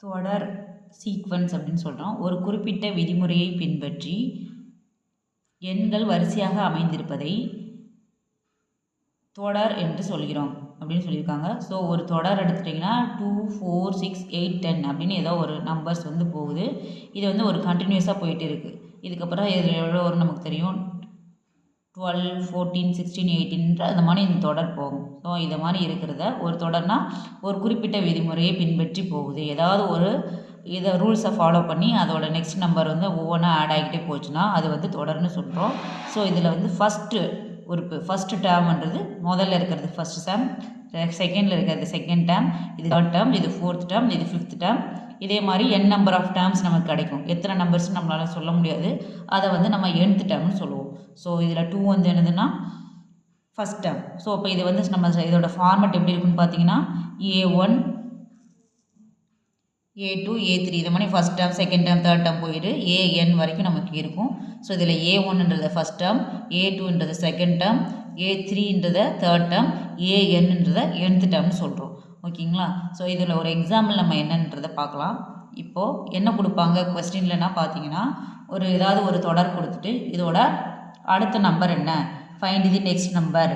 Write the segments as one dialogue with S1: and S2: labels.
S1: தொடர் சீக்வன்ஸ் அப்படின்னு சொல்கிறோம். ஒரு குறிப்பிட்ட விதிமுறையை பின்பற்றி எண்கள் வரிசையாக அமைந்திருப்பதை தொடர் என்று சொல்கிறோம் அப்படின்னு சொல்லியிருக்காங்க. ஸோ ஒரு தொடர் எடுத்துட்டிங்கன்னா 2, 4, 6, 8, 10 அப்படின்னு ஏதோ ஒரு நம்பர்ஸ் வந்து போகுது. இது வந்து ஒரு கண்டினியூஸாக போயிட்டு இருக்குது. இதுக்கப்புறம் இதில் எவ்வளோ வரும் நமக்கு தெரியும். 12, 14, 16, 18 அந்த மாதிரி இந்த தொடர் போகும். ஸோ இதை மாதிரி இருக்கிறத ஒரு தொடர்னால் ஒரு குறிப்பிட்ட விதிமுறையை பின்பற்றி போகுது. ஏதாவது ஒரு இதை ரூல்ஸை ஃபாலோ பண்ணி அதோட நெக்ஸ்ட் நம்பர் வந்து ஒவ்வொன்றா ஆட் ஆகிக்கிட்டே போச்சுன்னா அது வந்து தொடர்னு சொல்கிறோம். ஸோ இதில் வந்து ஃபஸ்ட்டு டேர்ம்ன்றது முதல்ல இருக்கிறது ஃபஸ்ட் டேர்ம், செகண்டில் இருக்கிறது செகண்ட் டேர்ம், இது தேர்ட் டேர்ம், இது ஃபோர்த் டேர்ம், இது ஃபிஃப்த் டேர்ம். இதே மாதிரி n நம்பர் ஆஃப் டேர்ம்ஸ் நமக்கு கிடைக்கும். எத்தனை நம்பர்ஸ்னு நம்மளால் சொல்ல முடியாது. அதை வந்து நம்ம nth டேர்ம்னு சொல்லுவோம். ஸோ இதில் 2 வந்து என்னதுன்னா ஃபஸ்ட் டேர்ம். ஸோ இப்போ இது வந்து நம்ம இதோட ஃபார்மெட் எப்படி இருக்குன்னு பார்த்தீங்கன்னா A1, A2, A3 இது மாதிரி first term, second term, third term போயிட்டு AN வரைக்கும் நமக்கு இருக்கும். ஸோ இதில் A1ன்றது ஃபஸ்ட் டேர்ம், A2ன்றது செகண்ட் டேர்ம், A3ன்றதை தேர்ட் டேர்ம், ANன்றதை nth டேர்ம்னு சொல்கிறோம். ஓகேங்களா? ஸோ இதில் ஒரு எக்ஸாம்பிள் நம்ம என்னன்றதை பார்க்கலாம். இப்போது என்ன கொடுப்பாங்க கொஸ்டின்லனா பார்த்தீங்கன்னா ஏதாவது ஒரு தொடர் கொடுத்துட்டு இதோட அடுத்த நம்பர் என்ன, ஃபைண்ட் தி நெக்ஸ்ட் நம்பர்,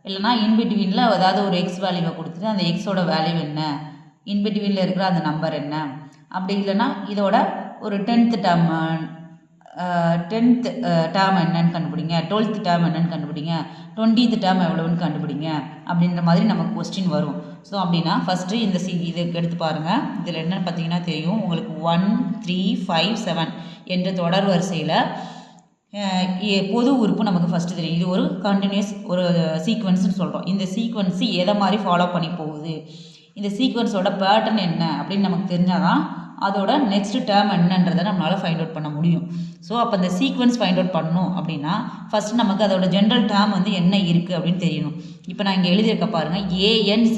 S1: இல்லைனா இன்பிட்வீனில் ஏதாவது ஒரு எக்ஸ் வேல்யூவை கொடுத்துட்டு அந்த எக்ஸோட வேல்யூ என்ன, இன்பிட்வீனில் இருக்கிற அந்த நம்பர் என்ன, அப்படி இல்லைனா இதோட ஒரு 10th டேர்ம் என்னன்னு கண்டுபிடிங்க, 12th டேர்ம் என்னன்னு கண்டுபிடிங்க, 20th டேர்ம் எவ்வளோன்னு கண்டுபிடிங்க அப்படின்ற மாதிரி நமக்கு கொஸ்டின் வரும். ஸோ அப்படின்னா ஃபஸ்ட்டு இந்த இதுக்கு எடுத்து பாருங்கள். இதில் என்னென்னு பார்த்தீங்கன்னா தெரியும் உங்களுக்கு 1, 3, 5, 7 என்ற தொடர் வரிசையில் பொது உறுப்பு நமக்கு ஃபஸ்ட்டு தெரியும். இது ஒரு கண்டினியூஸ் ஒரு சீக்வன்ஸ்னு சொல்கிறோம். இந்த சீக்வன்ஸு எதை மாதிரி ஃபாலோ பண்ணி போகுது, இந்த சீக்வன்ஸோட பேட்டர்ன் என்ன அப்படின்னு நமக்கு தெரிஞ்சால் தான் அதோட நெக்ஸ்ட் டேர்ம் என்னன்றதை நம்மளால் ஃபைண்ட் அவுட் பண்ண முடியும். ஸோ அப்போ இந்த சீக்வன்ஸ் ஃபைண்ட் அவுட் பண்ணணும் அப்படின்னா ஃபஸ்ட்டு நமக்கு அதோட ஜென்ரல் டேர்ம் வந்து என்ன இருக்குது அப்படின்னு தெரியணும். இப்போ நான் இங்கே எழுதியிருக்க பாருங்கள், AN =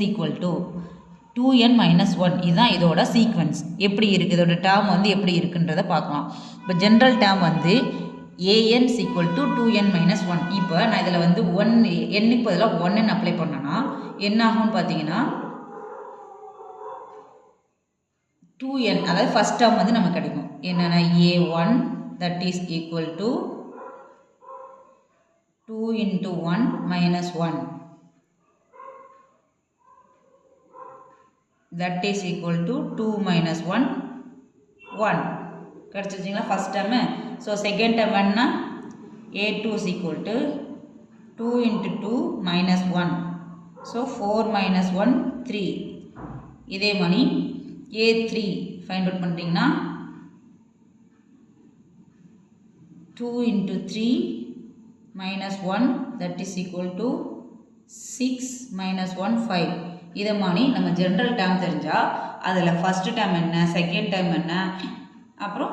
S1: 2n - 1 இதுதான் இதோட சீக்வன்ஸ். எப்படி இருக்குது, இதோட டேர்ம் வந்து எப்படி இருக்குன்றதை பார்க்கலாம். இப்போ ஜென்ரல் டேர்ம் வந்து AN = 2n - 1. இப்போ நான் இதில் வந்து n பதிலாக 1n அப்ளை பண்ணேன்னா என்ன ஆகும்னு பார்த்தீங்கன்னா 2n, அதாவது ஃபஸ்ட் டேர்ம் வந்து நமக்கு கிடைக்கும். என்னென்னா A1 that is equal to 2 × 1 - 1 that is equal to 2 - 1 1 கிடச்சிச்சிங்களா first term. So second term என்ன, A2 = 2 × 2 - 1 ஸோ 4 - 1 3. இதே மாதிரி A3 ஃபைண்ட் அவுட் பண்ணிட்டீங்கன்னா 2 × 3 - 1 that is equal to 6 - 1 5. இதை மாதிரி நம்ம ஜென்ரல் டேர்ம் தெரிஞ்சால் அதில் ஃபஸ்ட்டு டேர்ம் என்ன, செகண்ட் டேர்ம் என்ன, அப்புறம்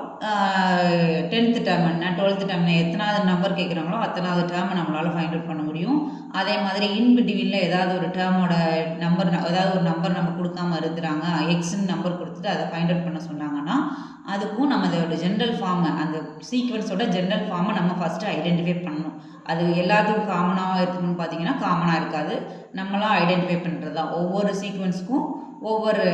S1: 10th டேர்ம் என்ன, 12th டேர்ம் எத்தனாவது நம்பர் கேட்குறாங்களோ அத்தனாவது டேர்மை நம்மளால் ஃபைண்ட் அவுட் பண்ண முடியும். அதே மாதிரி இன்பிட்வீனில் ஏதாவது ஒரு டேர்மோட நம்பர், ஏதாவது ஒரு நம்பர் நம்ம கொடுக்காம இருக்கிறாங்க, எக்ஸ்ன்னு நம்பர் கொடுத்துட்டு அதை ஃபைண்ட் அவுட் பண்ண சொன்னாங்கன்னா அதுக்கும் நம்ம அதோட ஜென்ரல் ஃபார்மை, அந்த சீக்வன்ஸோட ஜென்ரல் ஃபார்மை நம்ம ஃபஸ்ட்டு ஐடென்டிஃபை பண்ணணும். அது எல்லாத்துக்கும் காமனாக இருக்குன்னு பார்த்தீங்கன்னா காமனாக இருக்காது, நம்மளாம் ஐடென்டிஃபை பண்ணுறது தான். ஒவ்வொரு சீக்வன்ஸுக்கும் ஒவ்வொரு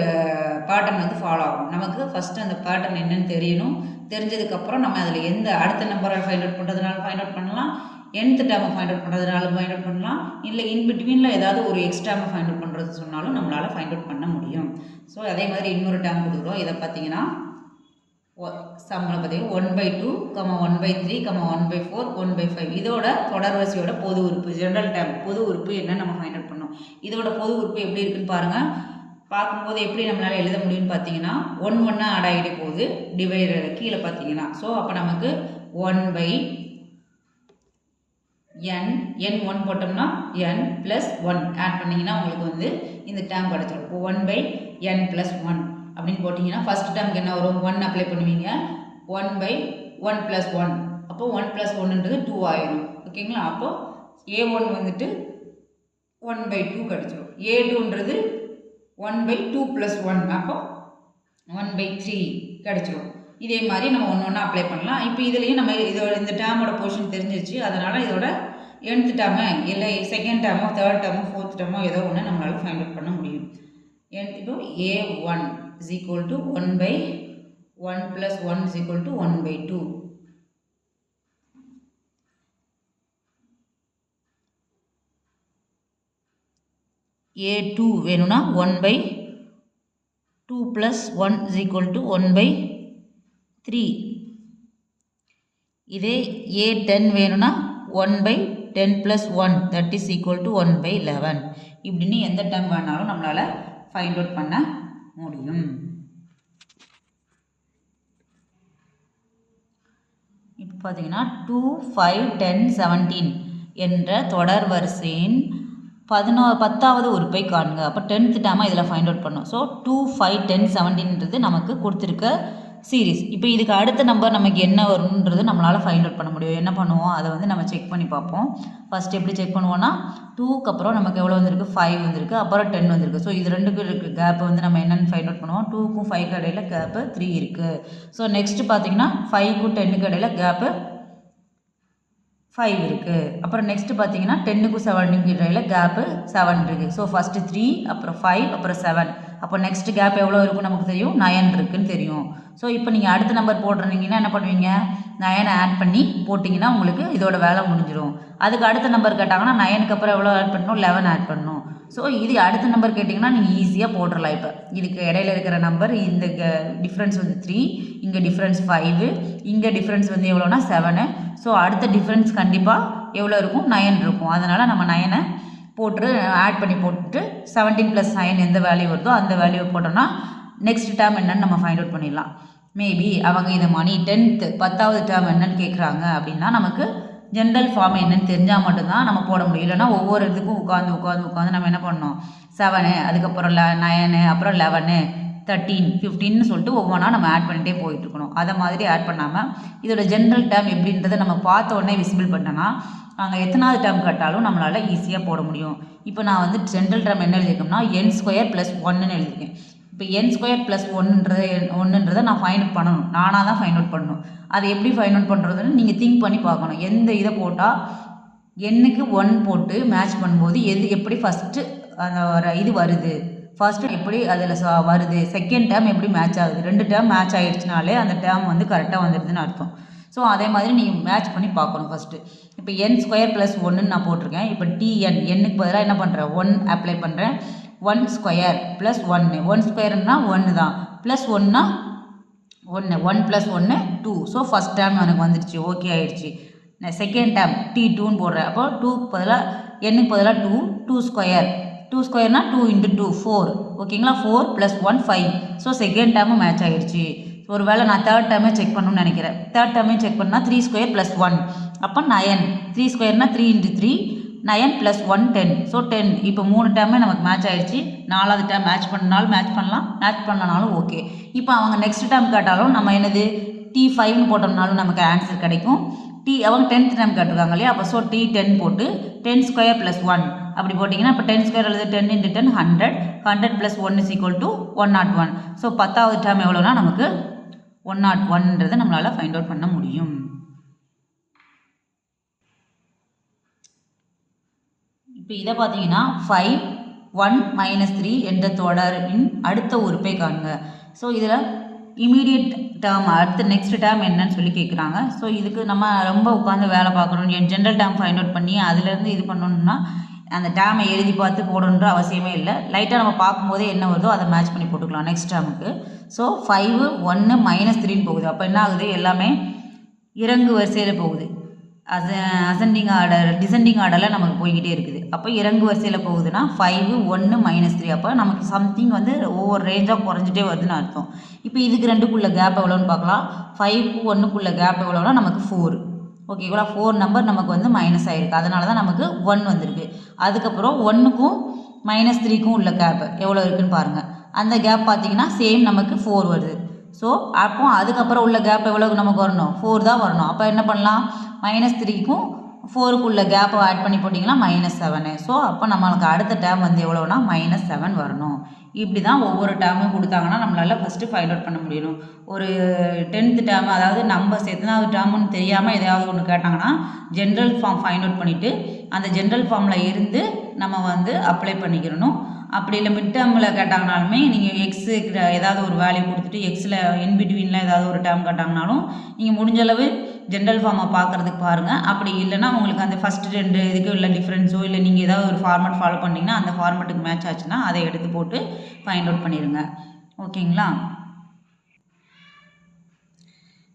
S1: பேட்டர்ன் வந்து ஃபாலோ ஆகும். நமக்கு ஃபஸ்ட்டு அந்த பேட்டர்ன் என்னன்னு தெரியணும். தெரிஞ்சதுக்கப்புறம் நம்ம அதில் எந்த அடுத்த நம்பரை ஃபைண்ட் அவுட் பண்ணுறதுனால ஃபைண்ட் அவுட் பண்ணலாம், nth டேர்மை ஃபைண்ட் அவுட் பண்ணுறதுனால ஃபைண்ட் அவுட் பண்ணலாம், இல்லை இன்பிட்வீனில் ஏதாவது ஒரு எக்ஸ்ட்ராமை ஃபைண்ட் அவுட் பண்ணுறது சொன்னாலும் நம்மளால் ஃபைண்ட் அவுட் பண்ண முடியும். ஸோ அதே மாதிரி இன்னொரு டேர்ம் கொடுக்குறோம். இதை பார்த்தீங்கன்னா சம்மில் பார்த்தீங்கன்னா 1/2, 1/3, 1/4, 1/5 இதோட தொடர் வரிசையோட பொது உறுப்பு ஜென்ரல் டேர்ம் பொது உறுப்பு என்ன நம்ம ஃபைண்ட் அவுட் பண்ணோம். இதோட பொது உறுப்பு எப்படி இருக்குன்னு பாருங்கள். பார்க்கும்போது எப்படி நம்மளால் எழுத முடியும்னு பார்த்தீங்கன்னா 1 ஆட் ஆகிட்டே போகுது டிவைடர் கீழே பார்த்தீங்கன்னா. ஸோ அப்போ நமக்கு 1/n 1 போட்டோம்னா n + 1 ஆட் பண்ணிங்கன்னா உங்களுக்கு வந்து இந்த டேர்ம் கிடச்சிடும். இப்போ 1/n + 1 அப்படின்னு போட்டிங்கன்னா ஃபஸ்ட் டேர்முக்கு என்ன வரும், 1 அப்ளை பண்ணுவீங்க, 1/1 + 1 அப்போ 1 + 1ன்றது 2 ஆயிடும். ஓகேங்களா? அப்போது A1 வந்துட்டு 1/2 கிடச்சிடும், A2ன்றது 1/2 + 1 அப்போ 1/3 கிடச்சிடும். இதே மாதிரி நம்ம ஒன்று அப்ளை பண்ணலாம். இப்போ இதுலேயும் நம்ம இதோட இந்த டேர்மோட போர்ஷன் தெரிஞ்சிருச்சு. அதனால் இதோட nth டேர்மு இல்லை செகண்ட் டேர்மோ தேர்ட் டேர்மோ ஃபோர்த் டேர்மோ ஏதோ ஒன்று நம்மளால் ஃபைண்ட் அவுட் பண்ண முடியும். இப்போ A1 is equal to 1 by 1 plus 1 is equal to 1 by 2. A2 வேணும்னா 1 by 2 plus 1 is equal to 1 by 3. இதே A10 வேணும்னா 1 by 10 plus 1 that is equal to 1 by 11. இப்படின்னு எந்த டேர்ம் வேணாலும் நம்மளால் ஃபைண்ட் அவுட் பண்ண முடியும். இப்போ பார்த்தீங்கன்னா 2, 5, 10, 17 என்ற தொடர் வரிசையின் 10வது உறுப்பை காண்க. அப்போ 10th டேர்மை இதில் ஃபைண்ட் அவுட் பண்ணோம். ஸோ 2, 5, 10, 17ன்றது நமக்கு கொடுத்துருக்க சீரீஸ். இப்போ இதுக்கு அடுத்த நம்பர் நமக்கு என்ன வரும்ன்றது நம்மளால் ஃபைண்ட் அவுட் பண்ண முடியும். என்ன பண்ணுவோம், அதை வந்து நம்ம செக் பண்ணி பார்ப்போம். ஃபஸ்ட் எப்படி செக் பண்ணுவோன்னா 2க்கு அப்புறம் நமக்கு எவ்வளோ வந்திருக்கு, 5 வந்திருக்கு, அப்புறம் 10 வந்திருக்கு. ஸோ இது ரெண்டுக்கும் இருக்க கேப் வந்து நம்ம என்னென்னு ஃபைண்ட் அவுட் பண்ணுவோம். 2க்கும் 5க்கு இடையில கேப்பு 3 இருக்குது. ஸோ நெக்ஸ்ட்டு பார்த்தீங்கன்னா 5க்கும் 10க்கு இடையில கேப்பு 5 இருக்குது. அப்புறம் நெக்ஸ்ட்டு பார்த்தீங்கன்னா 10க்கும் 7க்கு இடையில கேப்பு 7 இருக்குது. ஸோ ஃபஸ்ட்டு 3, அப்புறம் 5, அப்புறம் 7. அப்போ நெக்ஸ்ட் கேப் எவ்வளோ இருக்கும் நமக்கு தெரியும், 9 இருக்குன்னு தெரியும். ஸோ இப்போ நீங்கள் அடுத்த நம்பர் போடுறீங்கன்னா என்ன பண்ணுவீங்க, 9 ஆட் பண்ணி போட்டிங்கன்னா உங்களுக்கு இதோட வேலை முடிஞ்சிடும். அதுக்கு அடுத்த நம்பர் கேட்டாங்கன்னா 9க்கு அப்புறம் எவ்வளோ ஆட் பண்ணணும், 11 ஆட் பண்ணணும். ஸோ இது அடுத்த நம்பர் கேட்டிங்கன்னா நீங்கள் ஈஸியாக போட்டுடலாம். இப்போ இதுக்கு இடையில இருக்கிற நம்பர் இந்த டிஃப்ரென்ஸ் வந்து 3, இங்கே டிஃப்ரென்ஸ் 5, இங்கே டிஃப்ரென்ஸ் வந்து எவ்வளோனா 7. ஸோ அடுத்த டிஃப்ரென்ஸ் கண்டிப்பாக எவ்வளோ இருக்கும், 9 இருக்கும். அதனால் நம்ம 9 போட்டு ஆட் பண்ணி போட்டுட்டு 17 + 9 எந்த வேல்யூ வருதோ அந்த வேல்யூ போட்டோம்னா நெக்ஸ்ட் டேர்ம் என்னன்னு நம்ம ஃபைண்ட் அவுட் பண்ணிடலாம். மேபி அவங்க இதை மணி 10வது டேர்ம் என்னன்னு கேட்குறாங்க அப்படின்னா நமக்கு ஜென்ரல் ஃபார்ம் என்னன்னு தெரிஞ்சால் மட்டும்தான் நம்ம போட முடியும். இல்லைனா ஒவ்வொரு இதுக்கும் உட்காந்து நம்ம என்ன பண்ணோம், 7, அதுக்கப்புறம் 9, அப்புறம் 11, 13, 15ன்னு சொல்லிட்டு ஒவ்வொன்றா நம்ம ஆட் பண்ணிகிட்டே போயிட்டுருக்கணும். அதை மாதிரி ஆட் பண்ணாமல் இதோட ஜென்ரல் டேர்ம் எப்படின்றத நம்ம பார்த்த உடனே விசிபிள் பண்ணோன்னா அங்கே எத்தனாவது டேர்ம் கட்டாலும் நம்மளால் ஈஸியாக போட முடியும். இப்போ நான் வந்து ஜென்ரல் டேர்ம் என்ன எழுதியிருக்கோம்னா n² + 1ன்னு எழுதியிருக்கேன். இப்போ n² + 1ன்றதை நான் ஃபைண்ட் அவுட் பண்ணணும், நானாக தான் ஃபைண்ட் அவுட் பண்ணணும். அதை எப்படி ஃபைண்ட் அவுட் பண்ணுறதுன்னு நீங்கள் திங்க் பண்ணி பார்க்கணும். எந்த இதை போட்டால் n-க்கு 1 போட்டு மேட்ச் பண்ணும்போது எப்படி ஃபஸ்ட்டு அந்த இது வருது, ஃபர்ஸ்ட்டு எப்படி அதில் வருது, செகண்ட் டேர்ம் எப்படி மேட்ச் ஆகுது, 2 டேர்ம் மேட்ச் ஆகிடுச்சினாலே அந்த டேர்ம் வந்து கரெக்டாக வந்துடுதுன்னு அர்த்தம். ஸோ அதே மாதிரி நீங்கள் மேட்ச் பண்ணி பார்க்கணும் ஃபஸ்ட்டு. இப்போ n² + 1ன்னு நான் போட்டிருக்கேன். இப்போ n-க்கு பதிலாக என்ன பண்ணுறேன், 1 அப்ளை பண்ணுறேன். 1² + 1, 1²ன்னா 1 தான், ப்ளஸ் 1னா 1, 1 + 1 2. ஸோ ஃபஸ்ட் டேர்ம் எனக்கு வந்துடுச்சு, ஓகே ஆகிடுச்சு. செகண்ட் டேர்ம் T2ன்னு போடுறேன். அப்போ 2க்கு பதிலாக n-க்கு பதிலாக 2²னா 2 × 2 4, ஓகேங்களா. 4 + 1 5. ஸோ செகண்ட் டேர்மும் மேட்ச் ஆகிடுச்சு. ஒரு வேளை நான் தேர்ட் டேர்மே செக் பண்ணணும்னு நினைக்கிறேன். தேர்ட் டேர்மையும் செக் பண்ணால் 3² + 1, அப்போ 9. 3²னா 3 × 3, 9 + 1 10. ஸோ 10. இப்போ 3 டேர்மே நமக்கு மேட்ச் ஆகிடுச்சு. 4வது டேர்ம் மேட்ச் பண்ணாலும் மேட்ச் பண்ணலாம், மேட்ச் பண்ணனாலும் ஓகே. இப்போ அவங்க நெக்ஸ்ட் டேர்ம் கேட்டாலும் நம்ம என்னது T5ன்னு போட்டோம்னாலும் நமக்கு ஆன்சர் கிடைக்கும். அவங்க 10th டேர்ம் கேட்டிருக்காங்க இல்லையா, அப்போ ஸோ T10 போட்டு 10² + 1 அப்படி போட்டிங்கன்னா இப்போ 10² அல்லது 10 × 10 100, 100 + 1 = 101. ஸோ 10வது டேர்ம் எவ்வளோனா நமக்கு 101ன்றதை நம்மளால் ஃபைண்ட் அவுட் பண்ண முடியும். இப்போ இதை பார்த்தீங்கன்னா 5, 1, -3 என்ற தொடரின் அடுத்த உறுப்பை காண்க. ஸோ இதில் இமீடியட் டேர்ம் அடுத்த நெக்ஸ்ட் டேர்ம் என்னன்னு சொல்லி கேட்குறாங்க. ஸோ இதுக்கு நம்ம ரொம்ப உட்காந்து வேலை பார்க்கணும், என் ஜென்ரல் டேர்ம் ஃபைண்ட் அவுட் பண்ணி அதுலேருந்து இது பண்ணணும்னா அந்த டேர்மை எழுதி பார்த்து போடணுன்ற அவசியமே இல்லை. லைட்டாக நம்ம பார்க்கும்போதே என்ன வருதோ அதை மேட்ச் பண்ணி போட்டுக்கலாம் நெக்ஸ்ட் டேர்முக்கு. ஸோ 5, 1, -3ன்னு போகுது. அப்போ என்ன ஆகுது, எல்லாமே இறங்கு வரிசையில் போகுது. அசெண்டிங் ஆர்டர் டிசெண்டிங் ஆர்டரில் நமக்கு போய்கிட்டே இருக்குது. அப்போ இறங்கு வரிசையில் போகுதுன்னா 5, 1, -3. அப்போ நமக்கு சம்திங் வந்து ஒவ்வொரு ரேஞ்சாக குறைஞ்சிட்டே வருதுன்னு அர்த்தம். இப்போ இதுக்கு 2க்குள்ள கேப் எவ்வளோன்னு பார்க்கலாம். 5க்கும் 1க்குள்ள கேப் எவ்வளோனா நமக்கு 4, ஓகேங்களா. 4 நம்பர் நமக்கு வந்து மைனஸ் ஆகிருக்கு, அதனால தான் நமக்கு 1 வந்திருக்கு. அதுக்கப்புறம் 1க்கும் -3க்கும் உள்ள கேப் எவ்வளோ இருக்குதுன்னு பாருங்கள். அந்த கேப் பார்த்தீங்கன்னா சேம் நமக்கு 4 வருது. ஸோ அப்போ அதுக்கப்புறம் உள்ள கேப் எவ்வளோக்கு நமக்கு வரணும், 4 தான் வரணும். அப்போ என்ன பண்ணலாம், -3க்கும் 4க்குள்ள கேப்பை ஆட் பண்ணி போட்டிங்கன்னா -7. ஸோ அப்போ நம்மளுக்கு அடுத்த டேர்ம் வந்து எவ்வளோனா -7 வரணும். இப்படி தான் ஒவ்வொரு டேர்மும் கொடுத்தாங்கன்னா நம்மளால் ஃபஸ்ட்டு ஃபைண்ட் அவுட் பண்ண முடியணும். ஒரு 10th டேர்ம் அதாவது நம்பர்ஸ் எத்தனாவது டேர்முன்னு தெரியாமல் எதையாவது ஒன்று கேட்டாங்கன்னா ஜென்ரல் ஃபார்ம் ஃபைண்ட் அவுட் பண்ணிவிட்டு அந்த ஜென்ரல் ஃபார்மில் இருந்து நம்ம வந்து அப்ளை பண்ணிக்கிறணும். அப்படி இல்லை மிட் டேர்மில் கேட்டாங்கனாலுமே நீங்கள் எக்ஸு ஏதாவது ஒரு வேல்யூ கொடுத்துட்டு எக்ஸில் இன்பிட்வீனில் ஏதாவது ஒரு டேர்ம் கேட்டாங்கனாலும் நீங்கள் முடிஞ்சளவு ஜென்ரல் ஃபார்மை பார்க்குறதுக்கு பாருங்கள். அப்படி இல்லைனா உங்களுக்கு அந்த ஃபஸ்ட்டு 2 இதுக்கு உள்ள டிஃப்ரென்ஸோ இல்லை நீங்கள் ஏதாவது ஒரு ஃபார்மேட் ஃபாலோ பண்ணிங்கன்னா அந்த ஃபார்மேட்டுக்கு மேட்ச் ஆச்சுன்னா அதை எடுத்து போட்டு ஃபைண்ட் அவுட் பண்ணிடுங்க. ஓகேங்களா?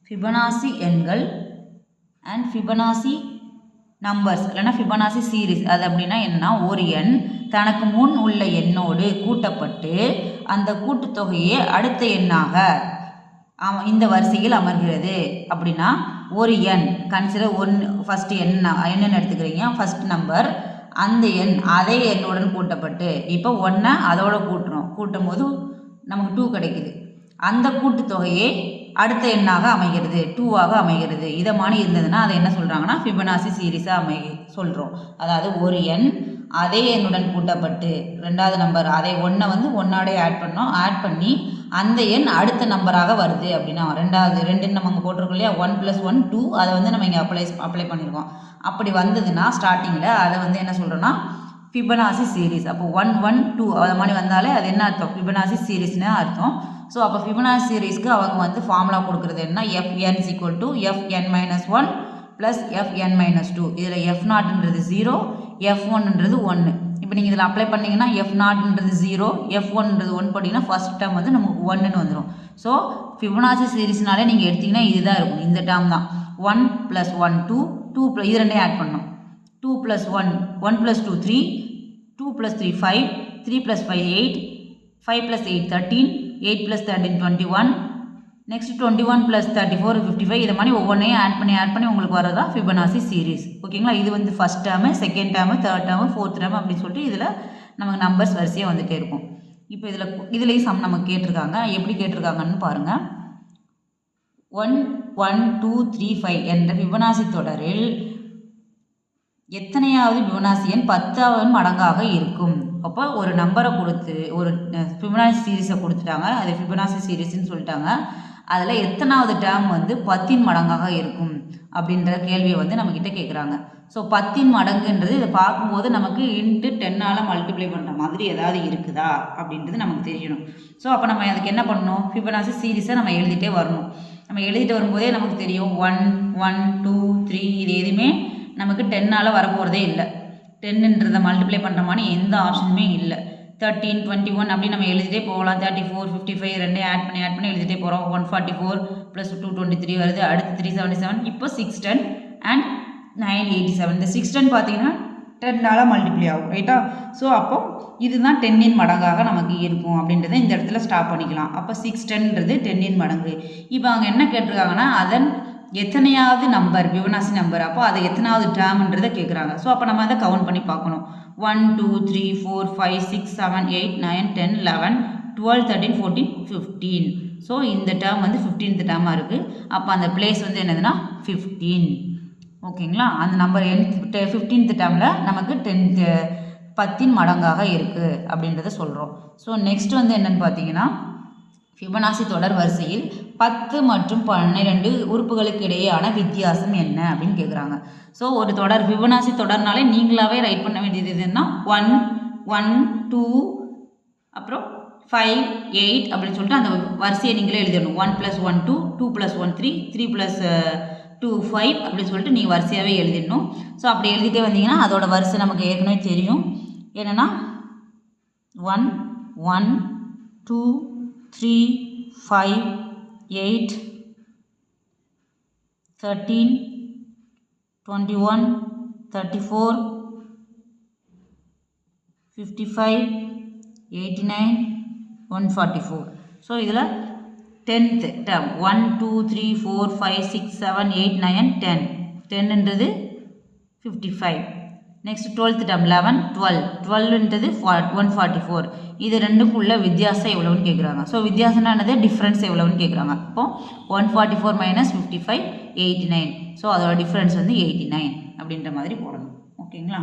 S1: ஃபிபனாசி எண்கள் அண்ட் ஃபிபனாசி நம்பர்ஸ் இல்லைனா ஃபிபனாசி சீரீஸ். அது அப்படின்னா என்னன்னா, ஒரு எண் தனக்கு முன் உள்ள எண்ணோடு கூட்டப்பட்டு அந்த கூட்டுத்தொகையே அடுத்த எண்ணாக இந்த வரிசையில் அமர்கிறது. அப்படின்னா ஒரு எண் கன்சிடர் ஃபஸ்ட்டு என்னன்னு எடுத்துக்கிறீங்க, ஃபஸ்ட் நம்பர், அந்த எண் அதே எண்ணுடன் கூட்டப்பட்டு இப்போ 1 அதோட கூட்டும் போது நமக்கு 2 கிடைக்குது. அந்த கூட்டுத்தொகையே அடுத்த எண்ணாக அமைகிறது, 2ஆக அமைகிறது. இதை மாதிரி இருந்ததுன்னா அதை என்ன சொல்கிறாங்கன்னா ஃபிபனாசி சீரீஸாக சொல்கிறோம். அதாவது ஒரு எண் அதே எண்ணுடன் கூட்டப்பட்டு 2வது நம்பர் அதே 1 வந்து 1ஓட ஆட் பண்ணி அந்த எண் அடுத்த நம்பராக வருது. அப்படின்னா 2 நம்ம அங்கே போட்டிருக்கோம் இல்லையா, 1 + 1 2, அதை வந்து நம்ம இங்கே அப்ளை பண்ணியிருக்கோம். அப்படி வந்ததுன்னா ஸ்டார்டிங்கில் அதை வந்து என்ன சொல்கிறோன்னா ஃபிபனாசி சீரீஸ். அப்போ 1 1 2 அது மாதிரி வந்தாலே அது என்ன அர்த்தம், ஃபிபனாசி சீரீஸ்னு அர்த்தம். ஸோ அப்போ ஃபிபனாசி சீரீஸ்க்கு அவங்க வந்து ஃபார்முலா கொடுக்குறது என்ன, fn = fn-1 + fn-2. இதில் f0ன்றது 0, f1ன்றது 1. இப்போ நீங்கள் இதில் அப்ளை பண்ணிங்கன்னா f0ன்றது 0, f1ன்றது 1 போட்டிங்கன்னா ஃபஸ்ட் டேர்ம் வந்து நமக்கு 1ன்னு வந்துடும். ஸோ ஃபிபனாசி சீரீஸ்னாலே நீங்கள் எடுத்திங்கன்னா இதுதான் இருக்கும், இந்த டேர்ம் தான். 1 + 1 2, 2 இது ரெண்டையும் ஆட் பண்ணோம். 2 + 1 1 + 2 3, 2 + 3 5, 3 + 5 8, 5 + 8 13, 8 + 13 21, நெக்ஸ்ட் 21 + 34 55. இதை மாதிரி ஒவ்வொன்றையும் ஆட் பண்ணி உங்களுக்கு வரதா ஃபிபனாசி சீரீஸ். ஓகேங்களா? இது வந்து first term, second term, third term, fourth term அப்படின்னு சொல்லிட்டு இதில் நமக்கு நம்பர்ஸ் வரிசையாக வந்துகிட்டே இருக்கும். இப்போ இதுலேயும் சம் நமக்கு கேட்டிருக்காங்க. எப்படி கேட்டிருக்காங்கன்னு பாருங்கள். 1 1 2 3 5 என்ற ஃபிபனாசி தொடரில் எத்தனையாவது ஃபிபனாசி எண் 10வது மடங்காக இருக்கும். அப்போ ஒரு நம்பரை கொடுத்து ஒரு ஃபிபனாசி சீரீஸை கொடுத்துட்டாங்க, அது ஃபிபனாசி சீரீஸ்ன்னு சொல்லிட்டாங்க. அதில் எத்தனாவது டேர்ம் வந்து 10 மடங்காக இருக்கும் அப்படின்ற கேள்வியை வந்து நம்மக்கிட்ட கேட்குறாங்க. ஸோ 10 மடங்குன்றது இதை பார்க்கும்போது நமக்கு இன்ட்டு 10ஆல் மல்டிப்ளை பண்ணுற மாதிரி ஏதாவது இருக்குதா அப்படின்றது நமக்கு தெரியணும். ஸோ அப்போ நம்ம அதுக்கு என்ன பண்ணணும், ஃபிபனாசி சீரீஸை நம்ம எழுதிட்டே வரணும். நம்ம எழுதிட்டு வரும்போதே நமக்கு தெரியும் 1 1 2 3 இது எதுவுமே நமக்கு 10ஆல் வரப்போகிறதே இல்லை. 10ன்றதை மல்டிப்ளை பண்ணுற மாதிரி எந்த ஆப்ஷனுமே இல்லை. 13 21 அப்படி நம்ம எழுதிட்டே போகலாம். 34 55 ரெண்டையும் ஆட் பண்ணி எழுதிட்டே போகிறோம். 144 + 223 வருது. அடுத்து 377, இப்போ 610 and 987. இந்த 610 பார்த்தீங்கன்னா 10ஆல் மல்டிப்ளை ஆகும், ரைட்டா? ஸோ அப்போ இதுதான் 10இன் மடங்காக நமக்கு இருக்கும் அப்படின்றத இந்த இடத்துல ஸ்டாப் பண்ணிக்கலாம். அப்போ 610ன்றது 10இன் மடங்கு. இப்போ அவங்க என்ன கேட்டிருக்காங்கன்னா அதன் எத்தனையாவது நம்பர் ஃபிபனாசி நம்பர், அப்போ அதை எத்தனாவது டேர்ம்ன்றதை கேட்குறாங்க. ஸோ அப்போ நம்ம அதை கவுண்ட் பண்ணி பார்க்கணும். 1 2 3 4 5 6 7 8 9 10 11 12 13 14 15. ஸோ இந்த டேர்ம் வந்து 15th டேர்மாக இருக்குது. அப்போ அந்த பிளேஸ் வந்து என்னதுன்னா 15. ஓகேங்களா? அந்த நம்பர் 15th டேர்மில் நமக்கு 10இன் மடங்காக இருக்குது அப்படின்றத சொல்கிறோம். ஸோ நெக்ஸ்ட் வந்து என்னென்னு பார்த்தீங்கன்னா ஃபிபனாசி தொடர் வரிசையில் 10 மற்றும் 12 உறுப்புகளுக்கு இடையேயான வித்தியாசம் என்ன அப்படின்னு கேட்குறாங்க. ஸோ ஒரு தொடர் ஃபிபனாசி தொடர்னாலே நீங்களாகவே ரைட் பண்ண வேண்டியது எதுன்னா 1 1 2 அப்புறம் 5 8 அப்படின்னு சொல்லிட்டு அந்த வரிசையை நீங்களே எழுதிடணும். 1 + 1 2, 2 + 1 3, 3 + 2 5 அப்படின்னு சொல்லிட்டு நீங்கள் வரிசையாகவே எழுதிடணும். ஸோ அப்படி எழுதிட்டே வந்தீங்கன்னா அதோட வரிசை நமக்கு ஏற்கனவே தெரியும். என்னென்னா 1 1 2 3 5 8 13 21 34 55 89 144. ஸோ இதில் 10th term 1 2 3 4 5 6 7 8 9 10. 10ன்றது 55. Next 12th term 11 12. 12ன்றது 144. இது ரெண்டுக்குள்ள வித்தியாசம் எவ்வளோன்னு கேட்குறாங்க. ஸோ வித்தியாசம்னா என்னது, டிஃப்ரென்ஸ் எவ்வளோன்னு கேட்குறாங்க. அப்போது 144 - 55 89. ஸோ அதோட டிஃப்ரென்ஸ் வந்து 89 அப்படின்ற மாதிரி போடணும். ஓகேங்களா?